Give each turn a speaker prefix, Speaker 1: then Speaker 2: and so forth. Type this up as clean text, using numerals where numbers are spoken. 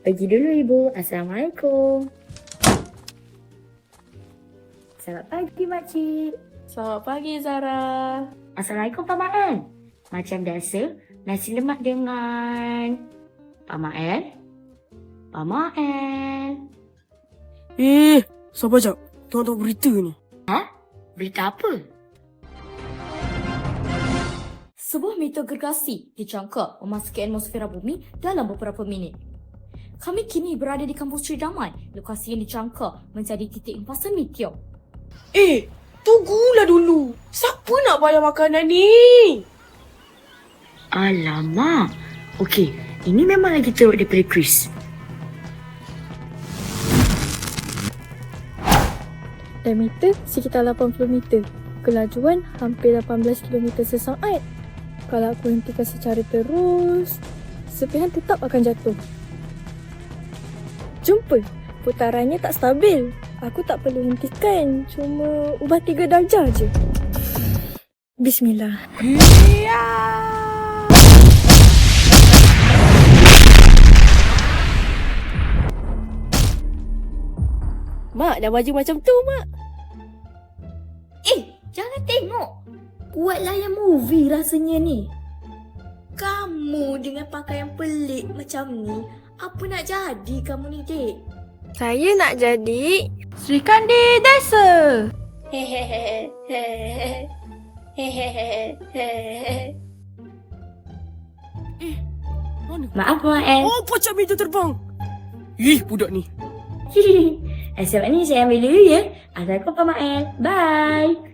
Speaker 1: Pergi dulu Ibu. Assalamualaikum. Selamat pagi Makcik.
Speaker 2: Selamat pagi Zara.
Speaker 1: Assalamualaikum Pak Mael. Macam biasa, nasi lemak dengan Pak Mael. Pak Mael.
Speaker 3: Sabar jap. Tengok berita ni.
Speaker 1: Berita apa?
Speaker 2: Sebuah meteor gergasi dijangka memasuki atmosfera bumi dalam beberapa minit. Kami kini berada di kampus Sri Damai, lokasi yang dijangka menjadi titik empasan meteor.
Speaker 3: Tunggulah dulu. Siapa nak bayar makanan ni?
Speaker 1: Alamak. Okey, ini memang lagi teruk daripada Chris.
Speaker 4: Diameter sekitar 80 meter. Kelajuan hampir 18 km sesaat. Kalau aku hentikan secara terus, serpihan tetap akan jatuh. Jumpa, putarannya tak stabil. Aku tak perlu hentikan, cuma ubah 3 darjah je. Bismillah.
Speaker 3: Mak, dah maju macam tu, Mak.
Speaker 2: Jangan tengok. Buat layar movie rasanya ni. Kamu dengan pakaian pelik macam ni, apa nak jadi kamu ni, Dek?
Speaker 4: Saya nak jadi
Speaker 2: Sri Kandi Desa.
Speaker 3: Mana?
Speaker 1: Maaf Pak Mael.
Speaker 3: Oh, pocok meteor terbang. Budak ni.
Speaker 1: Sebab ni saya ambil dulu ya. Assalamualaikum Pak Mael. Bye.